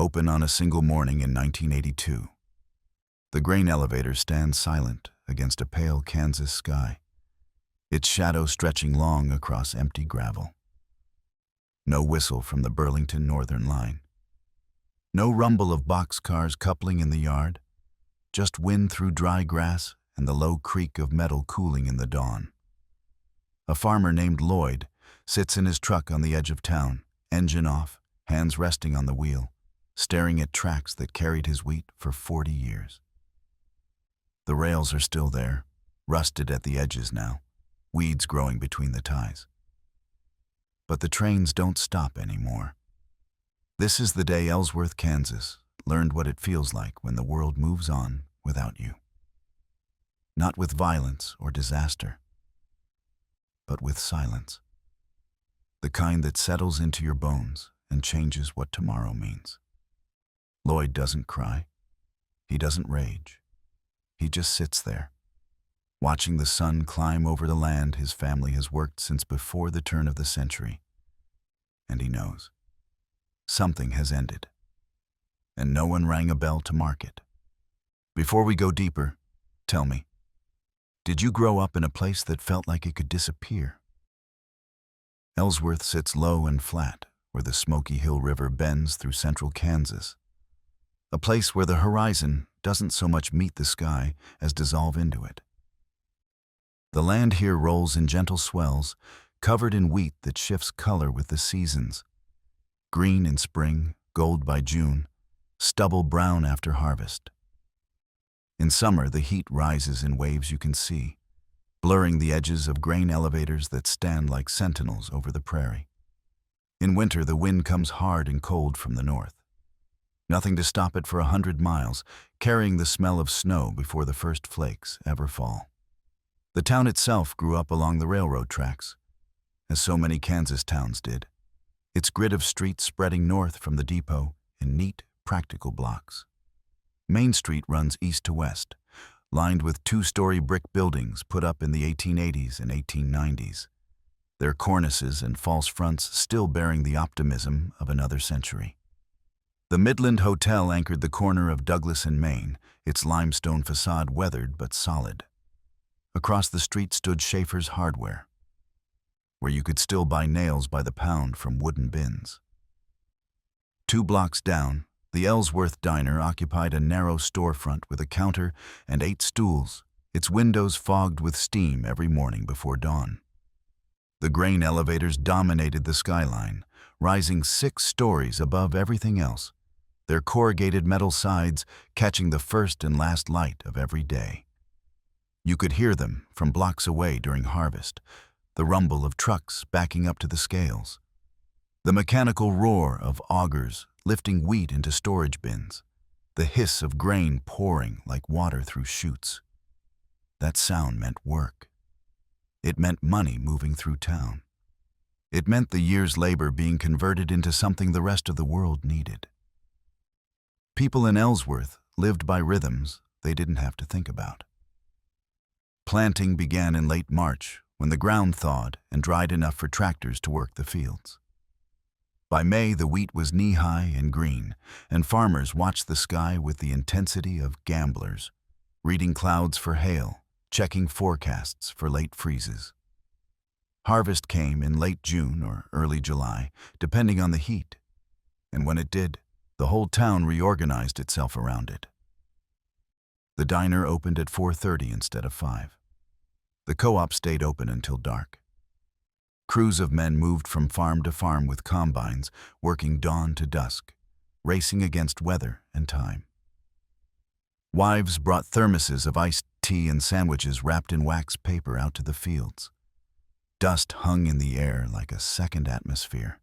open on a single morning in 1982. The grain elevator stands silent against a pale Kansas sky, its shadow stretching long across empty gravel. No whistle from the Burlington Northern line. No rumble of boxcars coupling in the yard, just wind through dry grass and the low creak of metal cooling in the dawn. A farmer named Lloyd sits in his truck on the edge of town, engine off, hands resting on the wheel, staring at tracks that carried his wheat for 40 years. The rails are still there, rusted at the edges now, weeds growing between the ties. But the trains don't stop anymore. This is the day Ellsworth, Kansas, learned what it feels like when the world moves on without you. Not with violence or disaster, but with silence. The kind that settles into your bones and changes what tomorrow means. Lloyd doesn't cry. He doesn't rage. He just sits there, watching the sun climb over the land his family has worked since before the turn of the century. And he knows something has ended, and no one rang a bell to mark it. Before we go deeper, tell me, did you grow up in a place that felt like it could disappear? Ellsworth sits low and flat, where the Smoky Hill River bends through central Kansas. A place where the horizon doesn't so much meet the sky as dissolve into it. The land here rolls in gentle swells, covered in wheat that shifts color with the seasons. Green in spring, gold by June, stubble brown after harvest. In summer, the heat rises in waves you can see, blurring the edges of grain elevators that stand like sentinels over the prairie. In winter, the wind comes hard and cold from the north. Nothing to stop it for 100 miles, carrying the smell of snow before the first flakes ever fall. The town itself grew up along the railroad tracks, as so many Kansas towns did, its grid of streets spreading north from the depot in neat, practical blocks. Main Street runs east to west, lined with two-story brick buildings put up in the 1880s and 1890s, their cornices and false fronts still bearing the optimism of another century. The Midland Hotel anchored the corner of Douglas and Main, its limestone facade weathered but solid. Across the street stood Schaefer's Hardware, where you could still buy nails by the pound from wooden bins. 2 blocks down, the Ellsworth Diner occupied a narrow storefront with a counter and 8 stools, its windows fogged with steam every morning before dawn. The grain elevators dominated the skyline, rising 6 stories above everything else, their corrugated metal sides catching the first and last light of every day. You could hear them from blocks away during harvest, the rumble of trucks backing up to the scales, the mechanical roar of augers lifting wheat into storage bins, the hiss of grain pouring like water through chutes. That sound meant work. It meant money moving through town. It meant the year's labor being converted into something the rest of the world needed. People in Ellsworth lived by rhythms they didn't have to think about. Planting began in late March, when the ground thawed and dried enough for tractors to work the fields. By May, the wheat was knee-high and green, and farmers watched the sky with the intensity of gamblers, reading clouds for hail, checking forecasts for late freezes. Harvest came in late June or early July, depending on the heat, and when it did, the whole town reorganized itself around it. The diner opened at 4:30 instead of 5. The co-op stayed open until dark. Crews of men moved from farm to farm with combines, working dawn to dusk, racing against weather and time. Wives brought thermoses of iced tea and sandwiches wrapped in wax paper out to the fields. Dust hung in the air like a second atmosphere.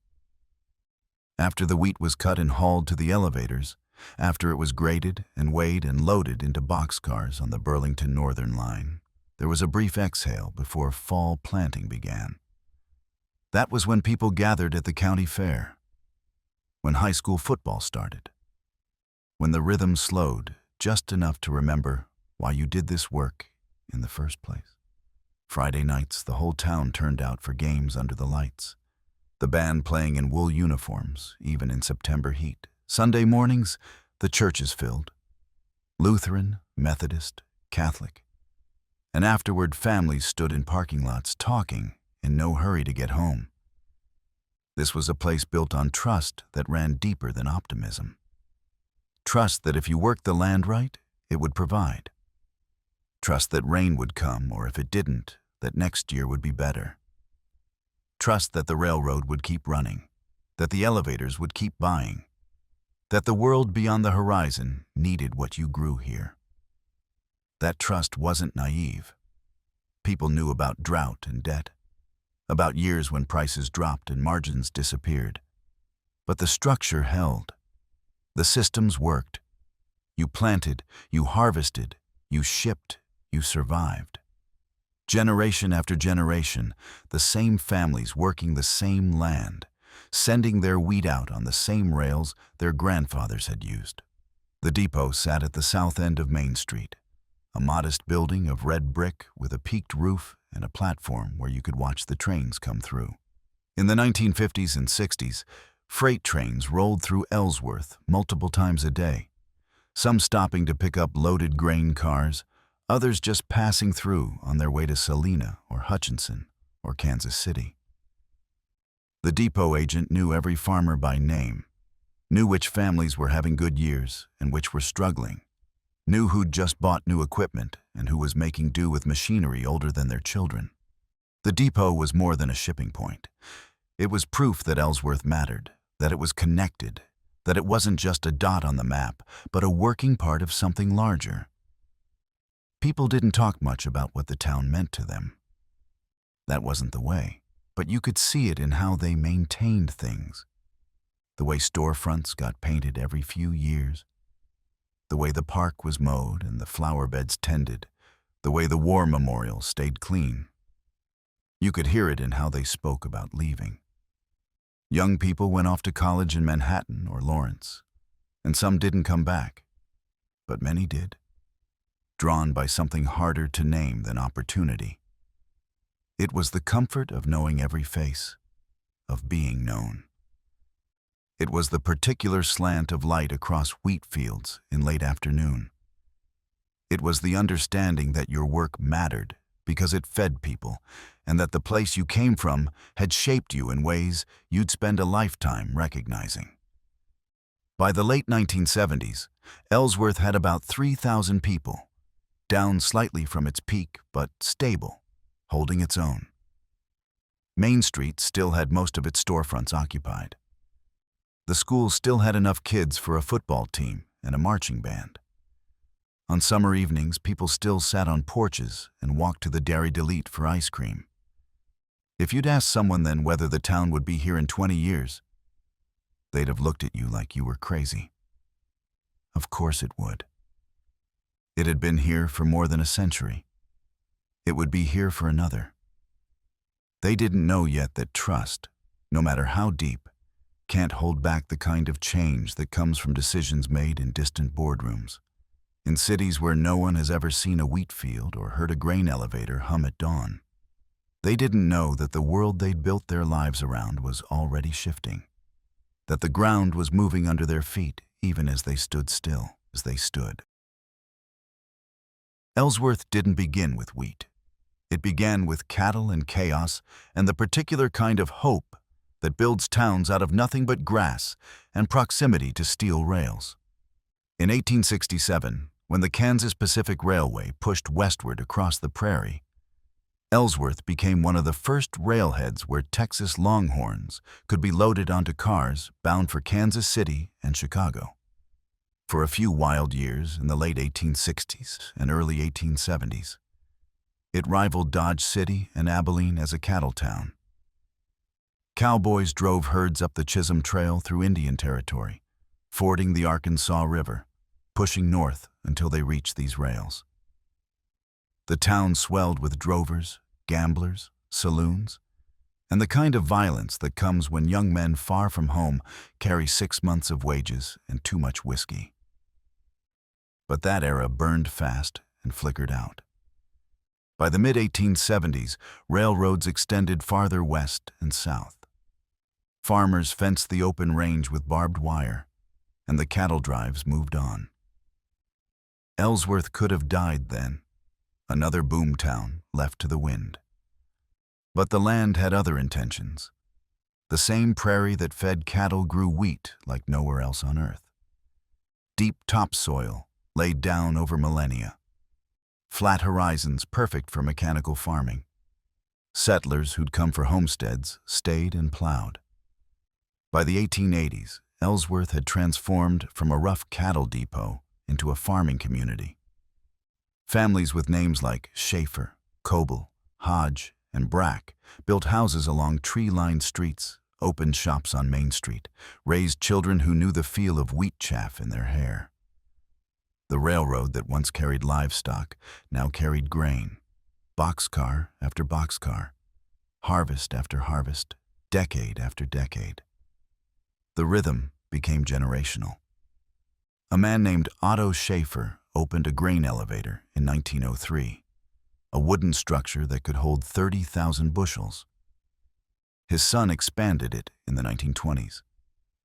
After the wheat was cut and hauled to the elevators, after it was graded and weighed and loaded into boxcars on the Burlington Northern line, there was a brief exhale before fall planting began. That was when people gathered at the county fair, when high school football started, when the rhythm slowed just enough to remember why you did this work in the first place. Friday nights, the whole town turned out for games under the lights, the band playing in wool uniforms, even in September heat, Sunday mornings, the church is filled. Lutheran, Methodist, Catholic. And afterward, families stood in parking lots talking, in no hurry to get home. This was a place built on trust that ran deeper than optimism. Trust that if you worked the land right, it would provide. Trust that rain would come, or if it didn't, that next year would be better. Trust that the railroad would keep running, that the elevators would keep buying, that the world beyond the horizon needed what you grew here. That trust wasn't naive. People knew about drought and debt, about years when prices dropped and margins disappeared. But the structure held. The systems worked. You planted, you harvested, you shipped, you survived. Generation after generation, the same families working the same land, sending their wheat out on the same rails their grandfathers had used. The depot sat at the south end of Main Street, a modest building of red brick with a peaked roof and a platform where you could watch the trains come through. In the 1950s and 60s, freight trains rolled through Ellsworth multiple times a day, some stopping to pick up loaded grain cars, others just passing through on their way to Salina or Hutchinson or Kansas City. The depot agent knew every farmer by name, knew which families were having good years and which were struggling, knew who'd just bought new equipment and who was making do with machinery older than their children. The depot was more than a shipping point. It was proof that Ellsworth mattered, that it was connected, that it wasn't just a dot on the map, but a working part of something larger. People didn't talk much about what the town meant to them. That wasn't the way, but you could see it in how they maintained things. The way storefronts got painted every few years, the way the park was mowed and the flower beds tended, the way the war memorial stayed clean. You could hear it in how they spoke about leaving. Young people went off to college in Manhattan or Lawrence, and some didn't come back, but many did, drawn by something harder to name than opportunity. It was the comfort of knowing every face, of being known. It was the particular slant of light across wheat fields in late afternoon. It was the understanding that your work mattered because it fed people, and that the place you came from had shaped you in ways you'd spend a lifetime recognizing. By the late 1970s, Ellsworth had about 3,000 people, down slightly from its peak, but stable, holding its own. Main Street still had most of its storefronts occupied. The school still had enough kids for a football team and a marching band. On summer evenings, people still sat on porches and walked to the Dairy Delete for ice cream. If you'd asked someone then whether the town would be here in 20 years, they'd have looked at you like you were crazy. Of course it would. It had been here for more than a century. It would be here for another. They didn't know yet that trust, no matter how deep, can't hold back the kind of change that comes from decisions made in distant boardrooms, in cities where no one has ever seen a wheat field or heard a grain elevator hum at dawn. They didn't know that the world they'd built their lives around was already shifting, that the ground was moving under their feet even as they stood still, as they stood. Ellsworth didn't begin with wheat. It began with cattle and chaos and the particular kind of hope that builds towns out of nothing but grass and proximity to steel rails. In 1867, when the Kansas Pacific Railway pushed westward across the prairie, Ellsworth became one of the first railheads where Texas Longhorns could be loaded onto cars bound for Kansas City and Chicago. For a few wild years in the late 1860s and early 1870s, it rivaled Dodge City and Abilene as a cattle town. Cowboys drove herds up the Chisholm Trail through Indian Territory, fording the Arkansas River, pushing north until they reached these rails. The town swelled with drovers, gamblers, saloons, and the kind of violence that comes when young men far from home carry 6 months of wages and too much whiskey. But that era burned fast and flickered out. By the mid-1870s, railroads extended farther west and south. Farmers fenced the open range with barbed wire, and the cattle drives moved on. Ellsworth could have died then, another boom town left to the wind. But the land had other intentions. The same prairie that fed cattle grew wheat like nowhere else on earth. Deep topsoil laid down over millennia. Flat horizons perfect for mechanical farming. Settlers who'd come for homesteads stayed and plowed. By the 1880s, Ellsworth had transformed from a rough cattle depot into a farming community. Families with names like Schaefer, Coble, Hodge, and Brack built houses along tree-lined streets, opened shops on Main Street, raised children who knew the feel of wheat chaff in their hair. The railroad that once carried livestock now carried grain, boxcar after boxcar, harvest after harvest, decade after decade. The rhythm became generational. A man named Otto Schaefer opened a grain elevator in 1903, a wooden structure that could hold 30,000 bushels. His son expanded it in the 1920s.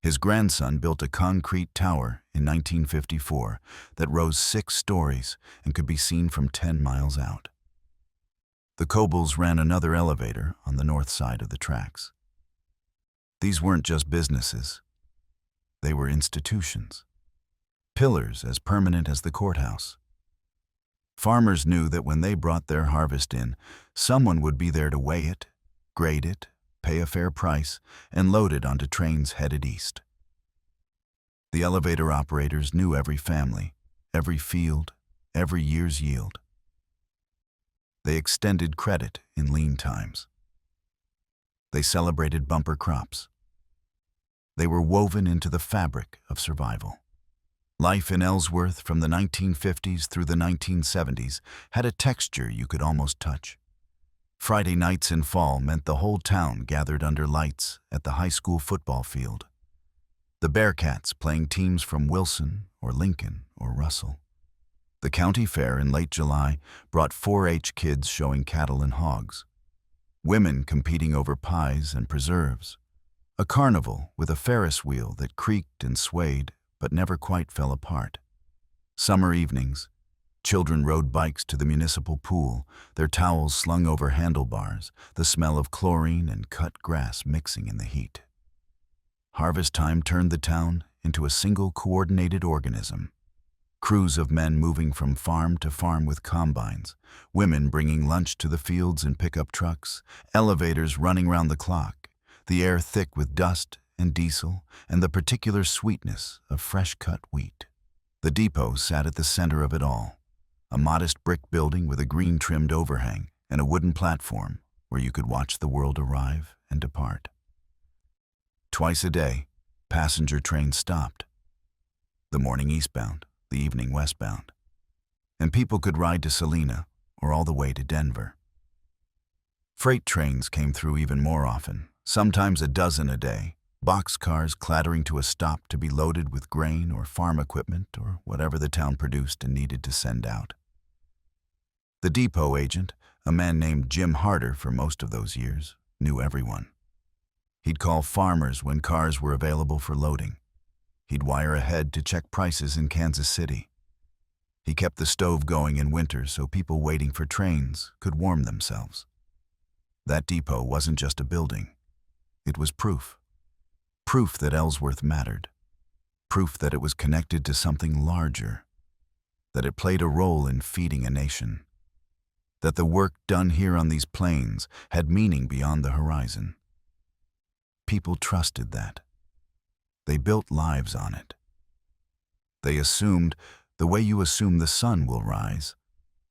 His grandson built a concrete tower in 1954 that rose 6 stories and could be seen from 10 miles out. The Cobles ran another elevator on the north side of the tracks. These weren't just businesses. They were institutions. Pillars as permanent as the courthouse. Farmers knew that when they brought their harvest in, someone would be there to weigh it, grade it, pay a fair price, and load it onto trains headed east. The elevator operators knew every family, every field, every year's yield. They extended credit in lean times. They celebrated bumper crops. They were woven into the fabric of survival. Life in Ellsworth from the 1950s through the 1970s had a texture you could almost touch. Friday nights in fall meant the whole town gathered under lights at the high school football field. The Bearcats playing teams from Wilson or Lincoln or Russell. The county fair in late July brought 4-H kids showing cattle and hogs. Women competing over pies and preserves. A carnival with a Ferris wheel that creaked and swayed but never quite fell apart. Summer evenings, children rode bikes to the municipal pool, their towels slung over handlebars, the smell of chlorine and cut grass mixing in the heat. Harvest time turned the town into a single coordinated organism. Crews of men moving from farm to farm with combines, women bringing lunch to the fields in pickup trucks, elevators running round the clock, the air thick with dust and diesel and the particular sweetness of fresh-cut wheat. The depot sat at the center of it all, a modest brick building with a green-trimmed overhang and a wooden platform where you could watch the world arrive and depart. Twice a day, passenger trains stopped. The morning eastbound, the evening westbound. And people could ride to Salina or all the way to Denver. Freight trains came through even more often, sometimes a dozen a day, boxcars clattering to a stop to be loaded with grain or farm equipment or whatever the town produced and needed to send out. The depot agent, a man named Jim Harder for most of those years, knew everyone. He'd call farmers when cars were available for loading. He'd wire ahead to check prices in Kansas City. He kept the stove going in winter so people waiting for trains could warm themselves. That depot wasn't just a building. It was proof. Proof that Ellsworth mattered. Proof that it was connected to something larger. That it played a role in feeding a nation. That the work done here on these plains had meaning beyond the horizon. People trusted that. They built lives on it. They assumed, the way you assume the sun will rise,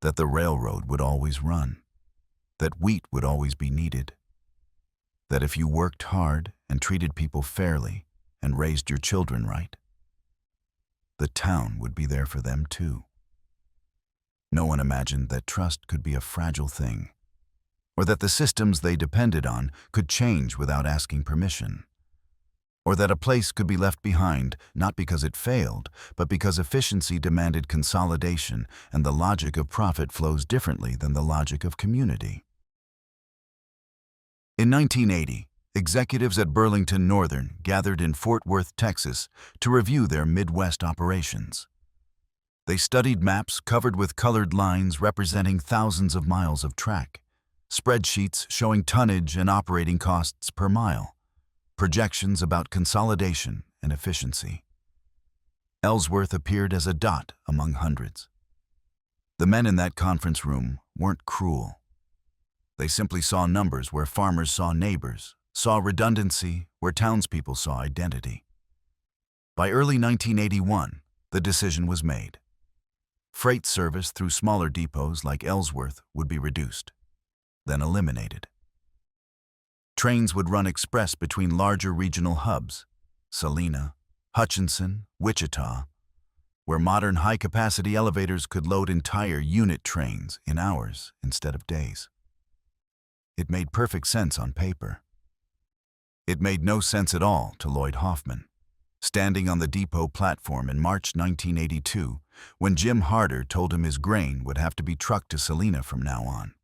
that the railroad would always run, that wheat would always be needed, that if you worked hard and treated people fairly and raised your children right, the town would be there for them too. No one imagined that trust could be a fragile thing, or that the systems they depended on could change without asking permission, or that a place could be left behind not because it failed, but because efficiency demanded consolidation and the logic of profit flows differently than the logic of community. In 1980, executives at Burlington Northern gathered in Fort Worth, Texas, to review their Midwest operations. They studied maps covered with colored lines representing thousands of miles of track, spreadsheets showing tonnage and operating costs per mile, projections about consolidation and efficiency. Ellsworth appeared as a dot among hundreds. The men in that conference room weren't cruel. They simply saw numbers where farmers saw neighbors, saw redundancy where townspeople saw identity. By early 1981, the decision was made. Freight service through smaller depots like Ellsworth would be reduced, then eliminated. Trains would run express between larger regional hubs, Salina, Hutchinson, Wichita, where modern high-capacity elevators could load entire unit trains in hours instead of days. It made perfect sense on paper. It made no sense at all to Lloyd Hoffman, standing on the depot platform in March 1982 when Jim Harder told him his grain would have to be trucked to Salina from now on.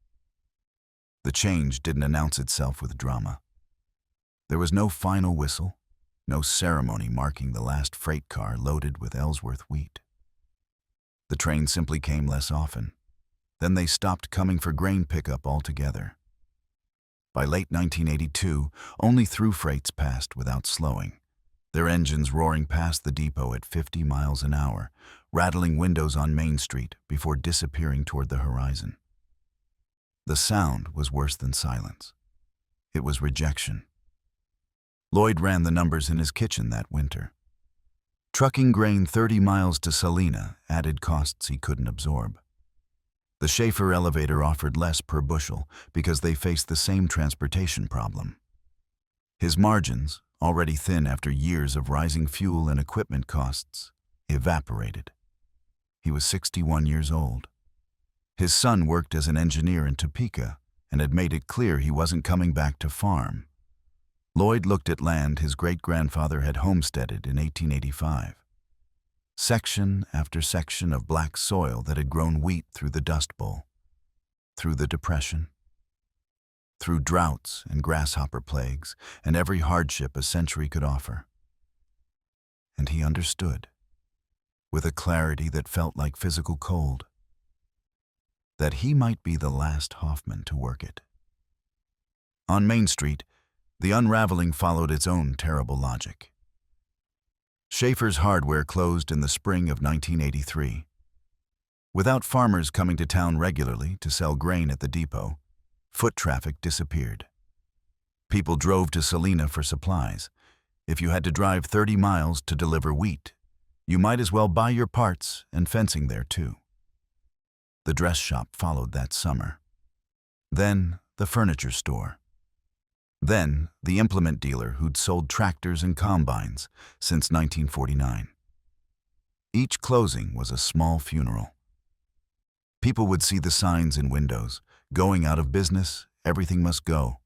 The change didn't announce itself with drama. There was no final whistle, no ceremony marking the last freight car loaded with Ellsworth wheat. The trains simply came less often. Then they stopped coming for grain pickup altogether. By late 1982, only through freights passed without slowing, their engines roaring past the depot at 50 miles an hour, rattling windows on Main Street before disappearing toward the horizon. The sound was worse than silence. It was rejection. Lloyd ran the numbers in his kitchen that winter. Trucking grain 30 miles to Salina added costs he couldn't absorb. The Schaefer elevator offered less per bushel because they faced the same transportation problem. His margins, already thin after years of rising fuel and equipment costs, evaporated. He was 61 years old. His son worked as an engineer in Topeka and had made it clear he wasn't coming back to farm. Lloyd looked at land his great-grandfather had homesteaded in 1885. Section after section of black soil that had grown wheat through the Dust Bowl, through the Depression, through droughts and grasshopper plagues and every hardship a century could offer. And he understood, with a clarity that felt like physical cold, that he might be the last Hoffman to work it. On Main Street, the unraveling followed its own terrible logic. Schaefer's hardware closed in the spring of 1983. Without farmers coming to town regularly to sell grain at the depot, foot traffic disappeared. People drove to Salina for supplies. If you had to drive 30 miles to deliver wheat, you might as well buy your parts and fencing there too. The dress shop followed that summer. Then the furniture store. Then the implement dealer who'd sold tractors and combines since 1949. Each closing was a small funeral. People would see the signs in windows, going out of business, everything must go,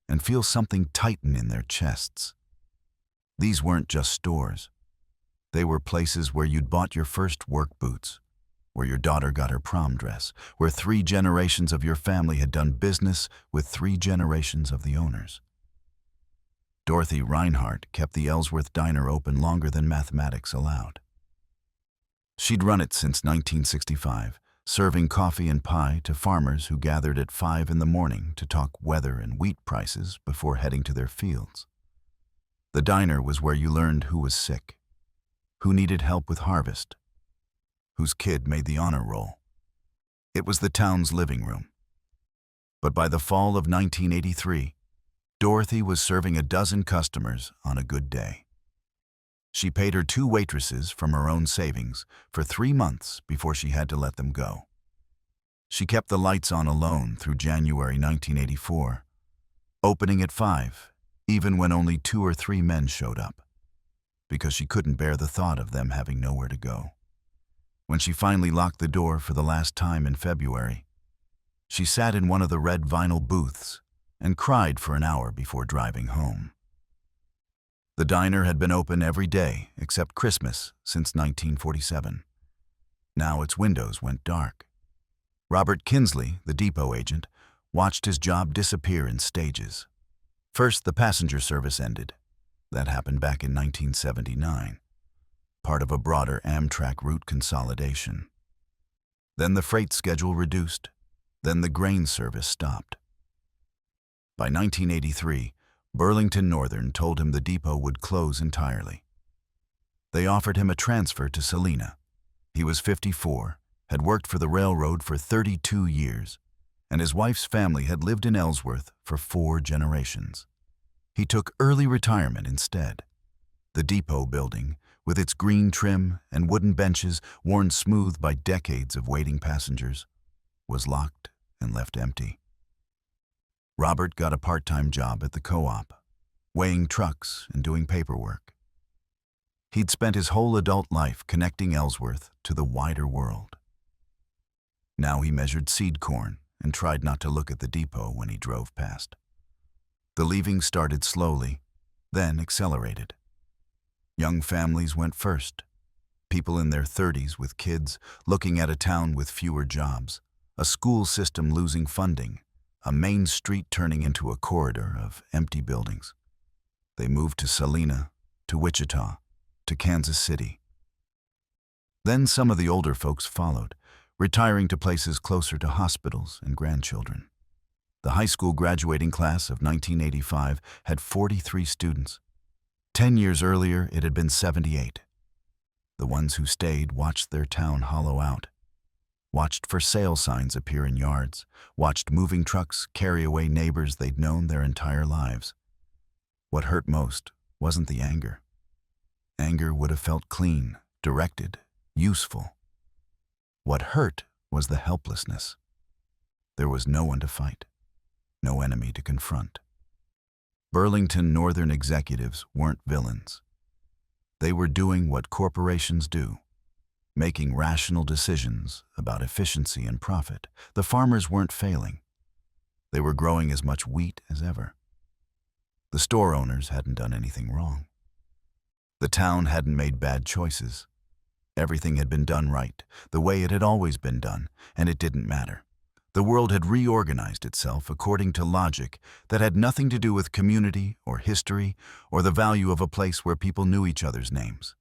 and feel something tighten in their chests. These weren't just stores. They were places where you'd bought your first work boots, where your daughter got her prom dress, where 3 generations of your family had done business with 3 generations of the owners. Dorothy Reinhardt kept the Ellsworth diner open longer than mathematics allowed. She'd run it since 1965, serving coffee and pie to farmers who gathered at 5 in the morning to talk weather and wheat prices before heading to their fields. The diner was where you learned who was sick, who needed help with harvest, whose kid made the honor roll. It was the town's living room. But by the fall of 1983, Dorothy was serving a dozen customers on a good day. She paid her 2 waitresses from her own savings for 3 months before she had to let them go. She kept the lights on alone through January 1984, opening at 5, even when only 2 or 3 men showed up, because she couldn't bear the thought of them having nowhere to go. When she finally locked the door for the last time in February, she sat in one of the red vinyl booths and cried for an hour before driving home. The diner had been open every day except Christmas since 1947. Now its windows went dark. Robert Kinsley, the depot agent, watched his job disappear in stages. First, the passenger service ended. That happened back in 1979, part of a broader Amtrak route consolidation. Then the freight schedule reduced. Then the grain service stopped. By 1983, Burlington Northern told him the depot would close entirely. They offered him a transfer to Salina. He was 54, had worked for the railroad for 32 years, and his wife's family had lived in Ellsworth for 4 generations. He took early retirement instead. The depot building, with its green trim and wooden benches worn smooth by decades of waiting passengers, was locked and left empty. Robert got a part-time job at the co-op, weighing trucks and doing paperwork. He'd spent his whole adult life connecting Ellsworth to the wider world. Now he measured seed corn and tried not to look at the depot when he drove past. The leaving started slowly, then accelerated. Young families went first. People in their 30s with kids looking at a town with fewer jobs, a school system losing funding, a main street turning into a corridor of empty buildings. They moved to Salina, to Wichita, to Kansas City. Then some of the older folks followed, retiring to places closer to hospitals and grandchildren. The high school graduating class of 1985 had 43 students. 10 years earlier, it had been 78. The ones who stayed watched their town hollow out, watched for sale signs appear in yards, watched moving trucks carry away neighbors they'd known their entire lives. What hurt most wasn't the anger. Anger would have felt clean, directed, useful. What hurt was the helplessness. There was no one to fight, no enemy to confront. Burlington Northern executives weren't villains. They were doing what corporations do, making rational decisions about efficiency and profit. The farmers weren't failing. They were growing as much wheat as ever. The store owners hadn't done anything wrong. The town hadn't made bad choices. Everything had been done right, the way it had always been done, and it didn't matter. The world had reorganized itself according to logic that had nothing to do with community or history or the value of a place where people knew each other's names.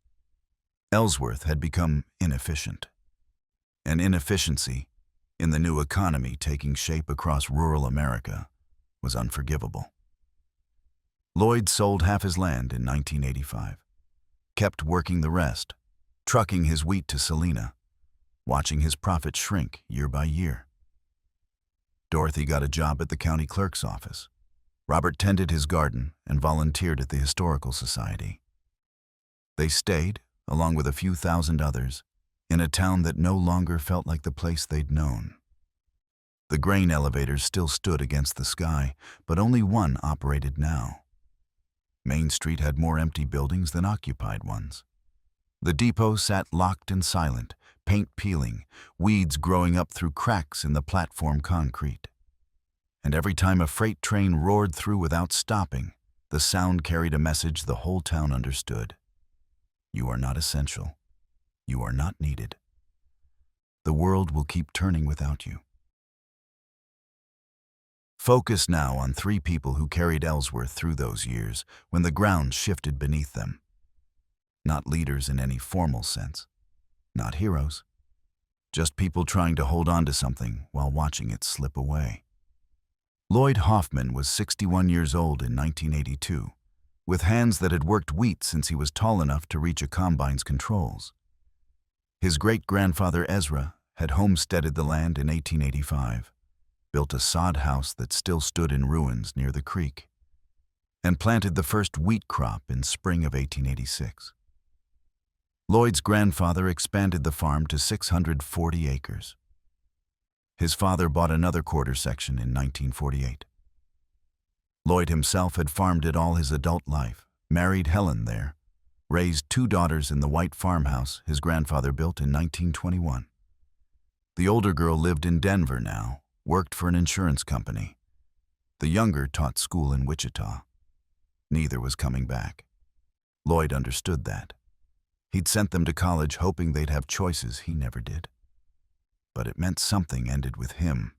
Ellsworth had become inefficient. And inefficiency, in the new economy taking shape across rural America, was unforgivable. Lloyd sold half his land in 1985, kept working the rest, trucking his wheat to Salina, watching his profits shrink year by year. Dorothy got a job at the county clerk's office. Robert tended his garden and volunteered at the Historical Society. They stayed, along with a few thousand others, in a town that no longer felt like the place they'd known. The grain elevators still stood against the sky, but only one operated now. Main Street had more empty buildings than occupied ones. The depot sat locked and silent, paint peeling, weeds growing up through cracks in the platform concrete. And every time a freight train roared through without stopping, the sound carried a message the whole town understood. You are not essential. You are not needed. The world will keep turning without you. Focus now on 3 people who carried Ellsworth through those years when the ground shifted beneath them. Not leaders in any formal sense. Not heroes. Just people trying to hold on to something while watching it slip away. Lloyd Hoffman was 61 years old in 1982, with hands that had worked wheat since he was tall enough to reach a combine's controls. His great-grandfather Ezra had homesteaded the land in 1885, built a sod house that still stood in ruins near the creek, and planted the first wheat crop in spring of 1886. Lloyd's grandfather expanded the farm to 640 acres. His father bought another quarter section in 1948. Lloyd himself had farmed it all his adult life, married Helen there, raised 2 daughters in the white farmhouse his grandfather built in 1921. The older girl lived in Denver now, worked for an insurance company. The younger taught school in Wichita. Neither was coming back. Lloyd understood that. He'd sent them to college hoping they'd have choices he never did. But it meant something ended with him.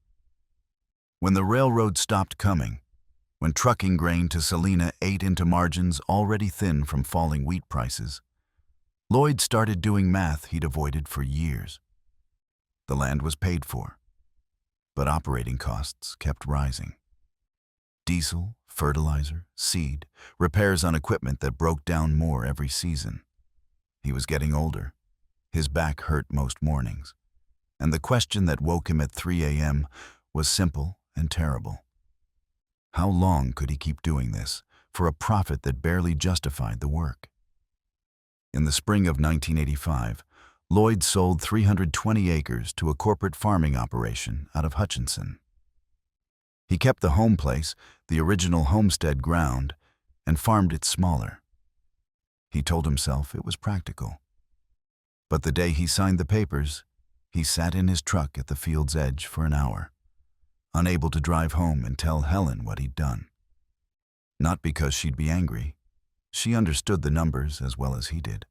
When the railroad stopped coming, When trucking grain to Salina ate into margins already thin from falling wheat prices, Lloyd started doing math he'd avoided for years. The land was paid for, but operating costs kept rising. Diesel, fertilizer, seed, repairs on equipment that broke down more every season. He was getting older. His back hurt most mornings, and the question that woke him at 3 a.m. was simple and terrible. How long could he keep doing this for a profit that barely justified the work? In the spring of 1985, Lloyd sold 320 acres to a corporate farming operation out of Hutchinson. He kept the home place, the original homestead ground, and farmed it smaller. He told himself it was practical. But the day he signed the papers, he sat in his truck at the field's edge for an hour, unable to drive home and tell Helen what he'd done. Not because she'd be angry. She understood the numbers as well as he did.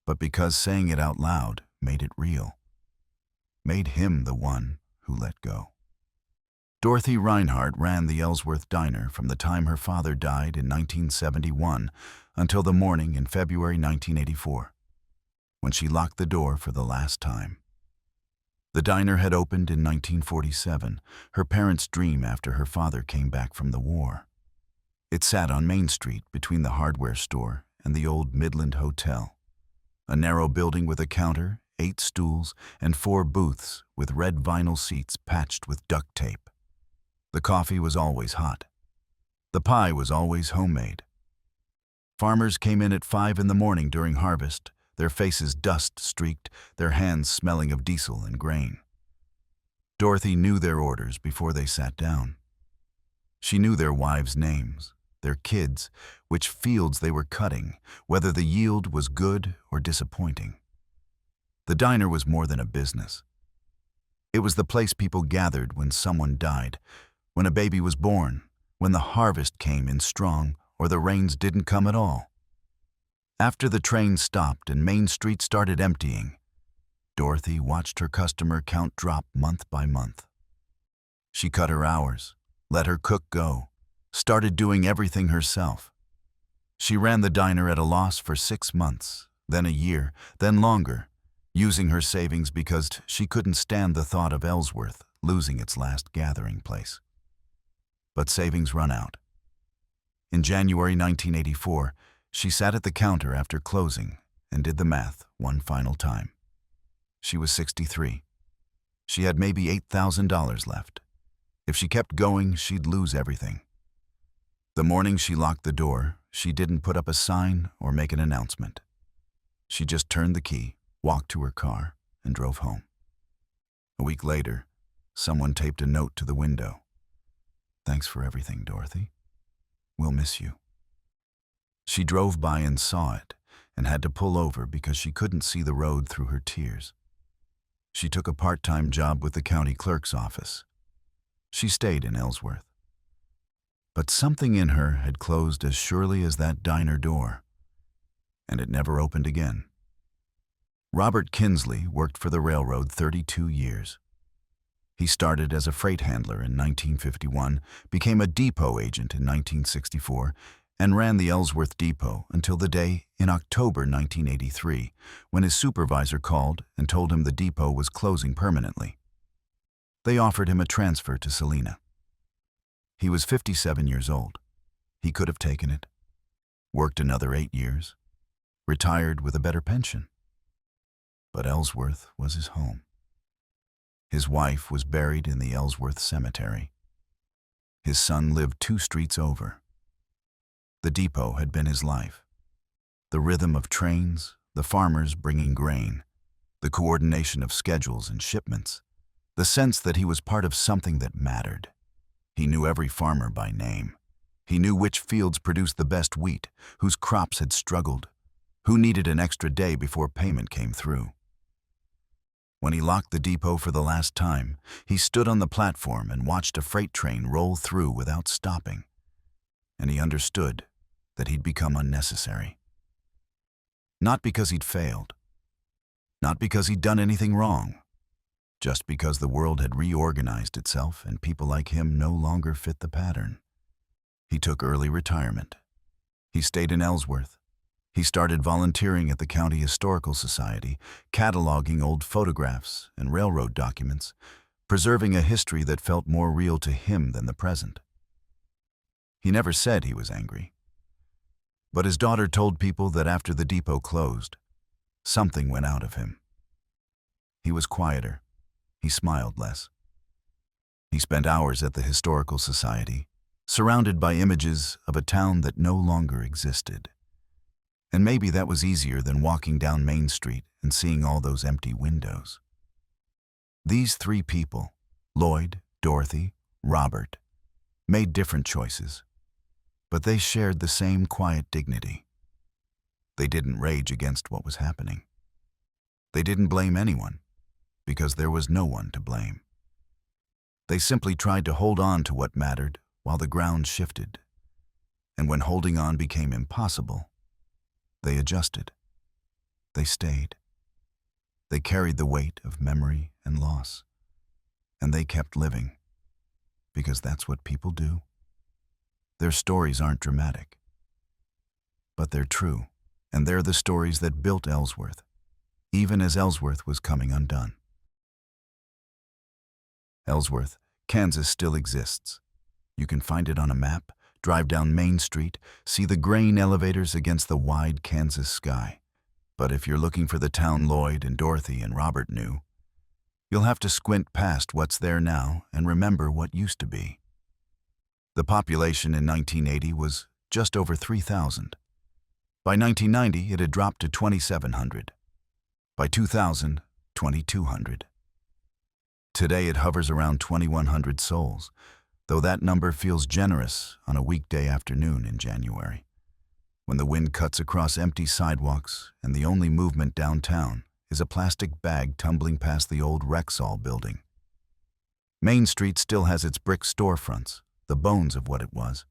But because saying it out loud made it real. Made him the one who let go. Dorothy Reinhardt ran the Ellsworth diner from the time her father died in 1971 until the morning in February 1984, when she locked the door for the last time. The diner had opened in 1947, her parents' dream after her father came back from the war. It sat on Main Street between the hardware store and the old Midland Hotel, a narrow building with a counter, 8 stools, and 4 booths with red vinyl seats patched with duct tape. The coffee was always hot. The pie was always homemade. Farmers came in at 5 in the morning during harvest, their faces dust-streaked, their hands smelling of diesel and grain. Dorothy knew their orders before they sat down. She knew their wives' names, their kids, which fields they were cutting, whether the yield was good or disappointing. The diner was more than a business. It was the place people gathered when someone died, when a baby was born, when the harvest came in strong or the rains didn't come at all. After the train stopped and Main Street started emptying, Dorothy watched her customer count drop month by month. She cut her hours, let her cook go, started doing everything herself. She ran the diner at a loss for 6 months, then a year, then longer, using her savings because she couldn't stand the thought of Ellsworth losing its last gathering place. But savings run out. In January 1984, she sat at the counter after closing and did the math one final time. She was 63. She had maybe $8,000 left. If she kept going, she'd lose everything. The morning she locked the door, she didn't put up a sign or make an announcement. She just turned the key, walked to her car, and drove home. A week later, someone taped a note to the window. "Thanks for everything, Dorothy. We'll miss you." She drove by and saw it, and had to pull over because she couldn't see the road through her tears. She took a part-time job with the county clerk's office. She stayed in Ellsworth. But something in her had closed as surely as that diner door, and it never opened again. Robert Kinsley worked for the railroad 32 years. He started as a freight handler in 1951, became a depot agent in 1964, and ran the Ellsworth depot until the day in October 1983, when his supervisor called and told him the depot was closing permanently. They offered him a transfer to Salina. He was 57 years old. He could have taken it, worked another 8 years, retired with a better pension. But Ellsworth was his home. His wife was buried in the Ellsworth cemetery. His son lived 2 streets over. The depot had been his life. The rhythm of trains, the farmers bringing grain, the coordination of schedules and shipments, the sense that he was part of something that mattered. He knew every farmer by name. He knew which fields produced the best wheat, whose crops had struggled, who needed an extra day before payment came through. When he locked the depot for the last time, he stood on the platform and watched a freight train roll through without stopping. And he understood that he'd become unnecessary. Not because he'd failed. Not because he'd done anything wrong. Just because the world had reorganized itself and people like him no longer fit the pattern. He took early retirement. He stayed in Ellsworth. He started volunteering at the County Historical Society, cataloging old photographs and railroad documents, preserving a history that felt more real to him than the present. He never said he was angry. But his daughter told people that after the depot closed, something went out of him. He was quieter. He smiled less. He spent hours at the Historical Society, surrounded by images of a town that no longer existed. And maybe that was easier than walking down Main Street and seeing all those empty windows. These three people, Lloyd, Dorothy, Robert, made different choices, but they shared the same quiet dignity. They didn't rage against what was happening. They didn't blame anyone, because there was no one to blame. They simply tried to hold on to what mattered while the ground shifted. And when holding on became impossible, they adjusted. They stayed. They carried the weight of memory and loss. And they kept living, because that's what people do. Their stories aren't dramatic, but they're true, and they're the stories that built Ellsworth, even as Ellsworth was coming undone. Ellsworth, Kansas still exists. You can find it on a map, drive down Main Street, see the grain elevators against the wide Kansas sky. But if you're looking for the town Lloyd and Dorothy and Robert knew, you'll have to squint past what's there now and remember what used to be. The population in 1980 was just over 3,000. By 1990, it had dropped to 2,700. By 2000, 2,200. Today it hovers around 2,100 souls, though that number feels generous on a weekday afternoon in January, when the wind cuts across empty sidewalks and the only movement downtown is a plastic bag tumbling past the old Rexall building. Main Street still has its brick storefronts, the bones of what it was.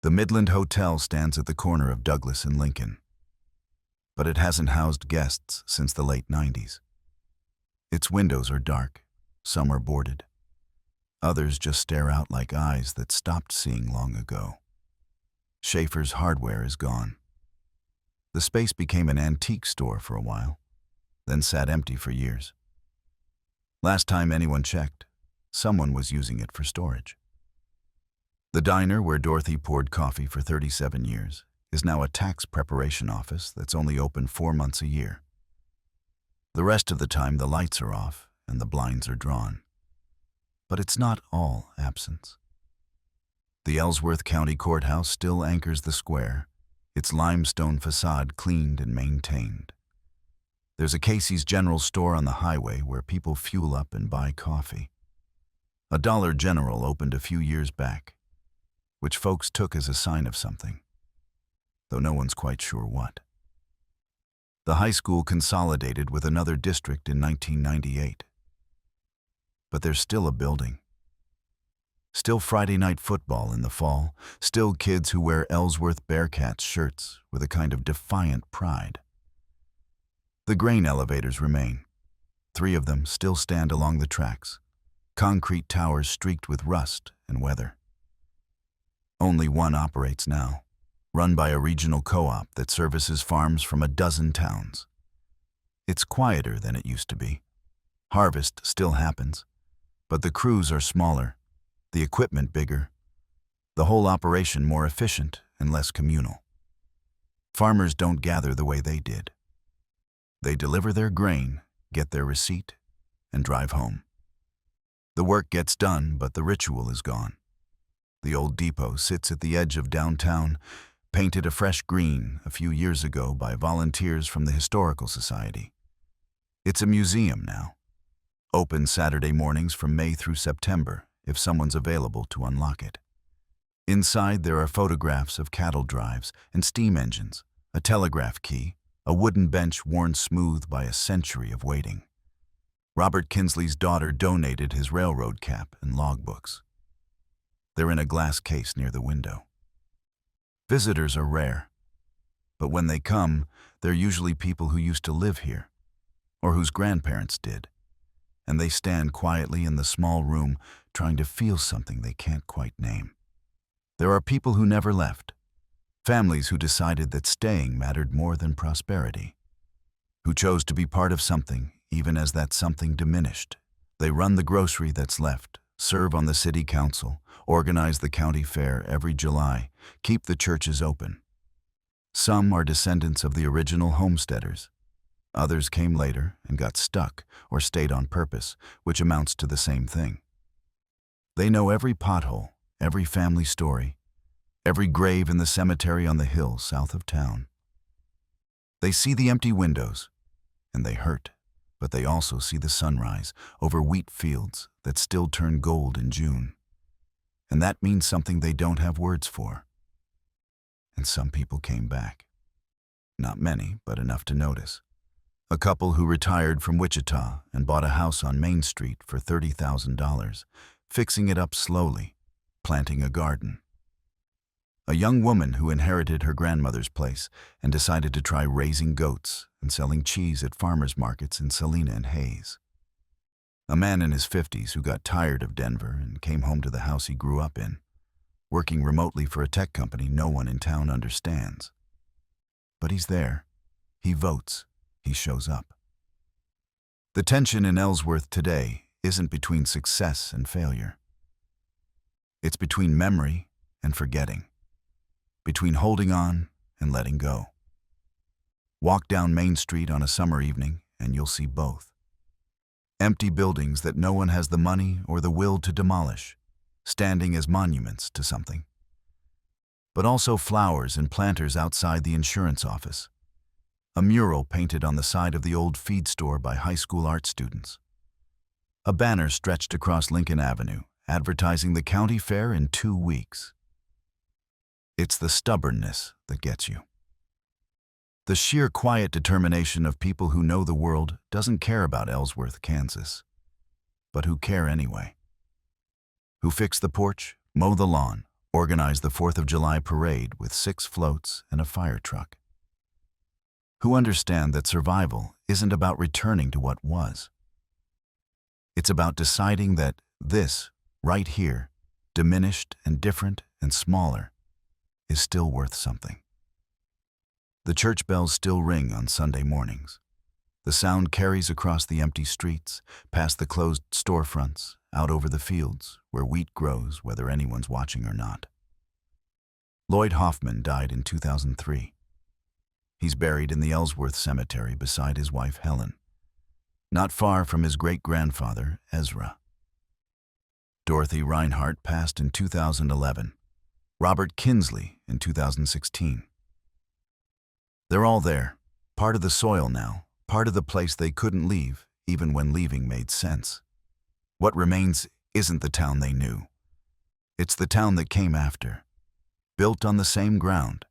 The Midland Hotel stands at the corner of Douglas and Lincoln, but it hasn't housed guests since the late 90s. Its windows are dark, some are boarded. Others just stare out like eyes that stopped seeing long ago. Schaefer's Hardware is gone. The space became an antique store for a while, then sat empty for years. Last time anyone checked, someone was using it for storage. The diner where Dorothy poured coffee for 37 years is now a tax preparation office that's only open 4 months a year. The rest of the time the lights are off and the blinds are drawn. But it's not all absence. The Ellsworth County Courthouse still anchors the square, its limestone facade cleaned and maintained. There's a Casey's General Store on the highway where people fuel up and buy coffee. A Dollar General opened a few years back, which folks took as a sign of something, though no one's quite sure what. The high school consolidated with another district in 1998. But there's still a building. Still Friday night football in the fall, still kids who wear Ellsworth Bearcats shirts with a kind of defiant pride. The grain elevators remain. 3 of them still stand along the tracks, concrete towers streaked with rust and weather. Only one operates now, run by a regional co-op that services farms from a dozen towns. It's quieter than it used to be. Harvest still happens, but the crews are smaller, the equipment bigger, the whole operation more efficient and less communal. Farmers don't gather the way they did. They deliver their grain, get their receipt, and drive home. The work gets done, but the ritual is gone. The old depot sits at the edge of downtown, painted a fresh green a few years ago by volunteers from the Historical Society. It's a museum now, open Saturday mornings from May through September if someone's available to unlock it. Inside there are photographs of cattle drives and steam engines, a telegraph key, a wooden bench worn smooth by a century of waiting. Robert Kinsley's daughter donated his railroad cap and logbooks. They're in a glass case near the window. Visitors are rare, but when they come, they're usually people who used to live here, or whose grandparents did, and they stand quietly in the small room trying to feel something they can't quite name. There are people who never left, families who decided that staying mattered more than prosperity, who chose to be part of something even as that something diminished. They run the grocery that's left, serve on the city council, organize the county fair every July, keep the churches open. Some are descendants of the original homesteaders. Others came later and got stuck or stayed on purpose, which amounts to the same thing. They know every pothole, every family story, every grave in the cemetery on the hill south of town. They see the empty windows, and they hurt, but they also see the sunrise over wheat fields that still turn gold in June. And that means something they don't have words for. And some people came back. Not many, but enough to notice. A couple who retired from Wichita and bought a house on Main Street for $30,000, fixing it up slowly, planting a garden. A young woman who inherited her grandmother's place and decided to try raising goats and selling cheese at farmers markets in Salina and Hayes. A man in his 50s who got tired of Denver and came home to the house he grew up in, working remotely for a tech company no one in town understands. But he's there. He votes. He shows up. The tension in Ellsworth today isn't between success and failure. It's between memory and forgetting, between holding on and letting go. Walk down Main Street on a summer evening and you'll see both. Empty buildings that no one has the money or the will to demolish, standing as monuments to something. But also flowers and planters outside the insurance office. A mural painted on the side of the old feed store by high school art students. A banner stretched across Lincoln Avenue, advertising the county fair in 2 weeks. It's the stubbornness that gets you. The sheer quiet determination of people who know the world doesn't care about Ellsworth, Kansas, but who care anyway. Who fix the porch, mow the lawn, organize the 4th of July parade with 6 floats and a fire truck. Who understand that survival isn't about returning to what was. It's about deciding that this, right here, diminished and different and smaller, is still worth something. The church bells still ring on Sunday mornings. The sound carries across the empty streets, past the closed storefronts, out over the fields where wheat grows whether anyone's watching or not. Lloyd Hoffman died in 2003. He's buried in the Ellsworth Cemetery beside his wife Helen, not far from his great-grandfather Ezra. Dorothy Reinhardt passed in 2011. Robert Kinsley in 2016. They're all there, part of the soil now, part of the place they couldn't leave, even when leaving made sense. What remains isn't the town they knew. It's the town that came after, built on the same ground,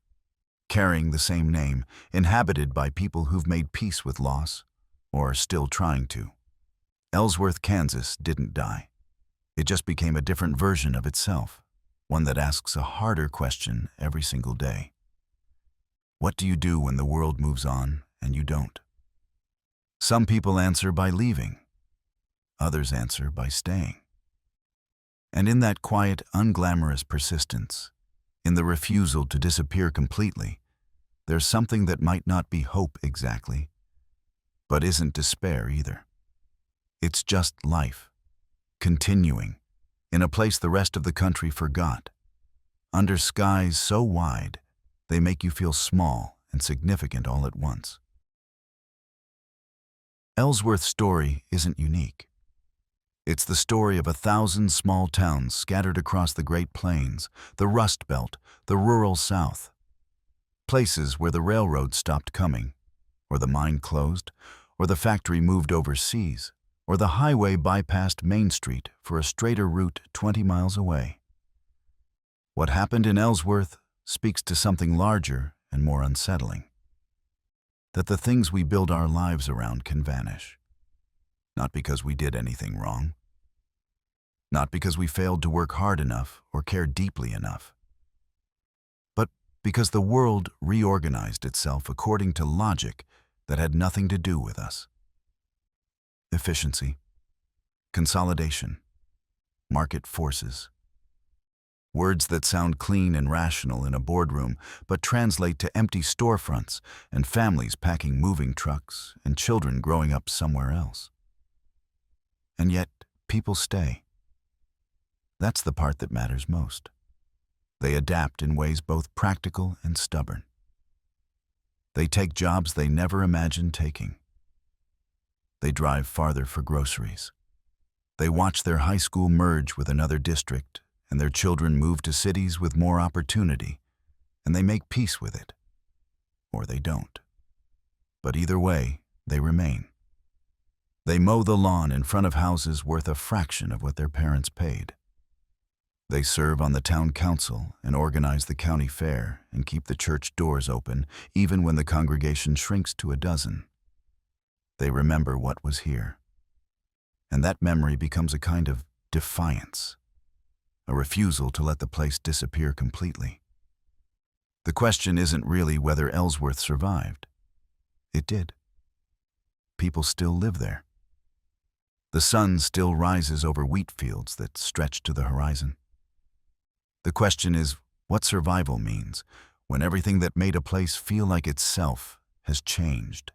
carrying the same name, inhabited by people who've made peace with loss, or are still trying to. Ellsworth, Kansas didn't die. It just became a different version of itself, one that asks a harder question every single day. What do you do when the world moves on and you don't? Some people answer by leaving. Others answer by staying. And in that quiet, unglamorous persistence, in the refusal to disappear completely, there's something that might not be hope exactly, but isn't despair either. It's just life, continuing, in a place the rest of the country forgot, under skies so wide they make you feel small and significant all at once. Ellsworth's story isn't unique. It's the story of 1,000 small towns scattered across the Great Plains, the Rust Belt, the rural South. Places where the railroad stopped coming, or the mine closed, or the factory moved overseas, or the highway bypassed Main Street for a straighter route 20 miles away. What happened in Ellsworth speaks to something larger and more unsettling. That the things we build our lives around can vanish. Not because we did anything wrong. Not because we failed to work hard enough or care deeply enough. But because the world reorganized itself according to logic that had nothing to do with us. Efficiency, consolidation, market forces. Words that sound clean and rational in a boardroom, but translate to empty storefronts and families packing moving trucks and children growing up somewhere else. And yet, people stay. That's the part that matters most. They adapt in ways both practical and stubborn. They take jobs they never imagined taking. They drive farther for groceries. They watch their high school merge with another district, and their children move to cities with more opportunity, and they make peace with it. Or they don't. But either way, they remain. They mow the lawn in front of houses worth a fraction of what their parents paid. They serve on the town council and organize the county fair and keep the church doors open even when the congregation shrinks to a dozen. They remember what was here. And that memory becomes a kind of defiance, a refusal to let the place disappear completely. The question isn't really whether Ellsworth survived. It did. People still live there. The sun still rises over wheat fields that stretch to the horizon. The question is what survival means when everything that made a place feel like itself has changed.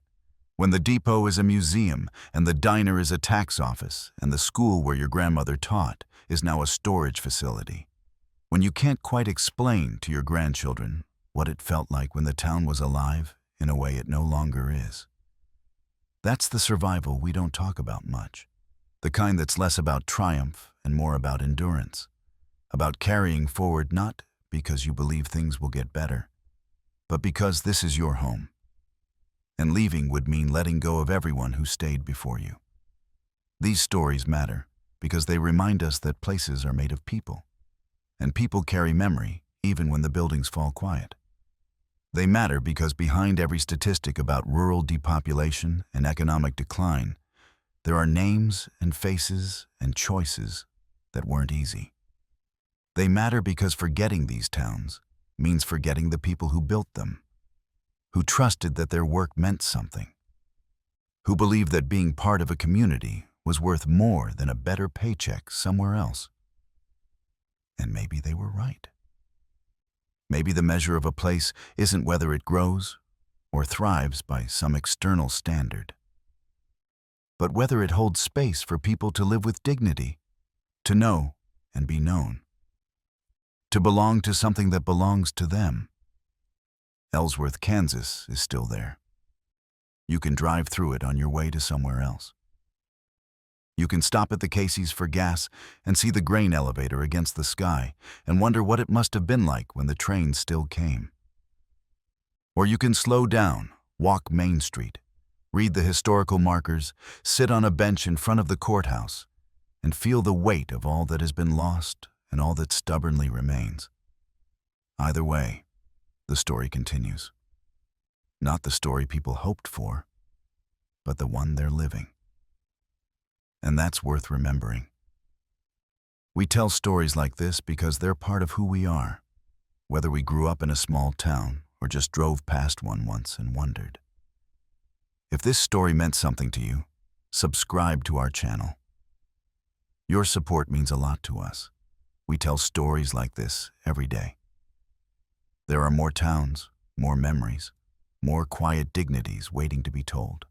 When the depot is a museum, and the diner is a tax office, and the school where your grandmother taught is now a storage facility. When you can't quite explain to your grandchildren what it felt like when the town was alive in a way it no longer is. That's the survival we don't talk about much. The kind that's less about triumph and more about endurance. About carrying forward not because you believe things will get better, but because this is your home. And leaving would mean letting go of everyone who stayed before you. These stories matter because they remind us that places are made of people, and people carry memory even when the buildings fall quiet. They matter because behind every statistic about rural depopulation and economic decline, there are names and faces and choices that weren't easy. They matter because forgetting these towns means forgetting the people who built them, who trusted that their work meant something, who believed that being part of a community was worth more than a better paycheck somewhere else. And maybe they were right. Maybe the measure of a place isn't whether it grows or thrives by some external standard, but whether it holds space for people to live with dignity, to know and be known, to belong to something that belongs to them. Ellsworth, Kansas is still there. You can drive through it on your way to somewhere else. You can stop at the Casey's for gas and see the grain elevator against the sky and wonder what it must have been like when the train still came. Or you can slow down, walk Main Street, read the historical markers, sit on a bench in front of the courthouse, and feel the weight of all that has been lost and all that stubbornly remains. Either way, the story continues. Not the story people hoped for, but the one they're living. And that's worth remembering. We tell stories like this because they're part of who we are, whether we grew up in a small town or just drove past one once and wondered. If this story meant something to you, subscribe to our channel. Your support means a lot to us. We tell stories like this every day. There are more towns, more memories, more quiet dignities waiting to be told.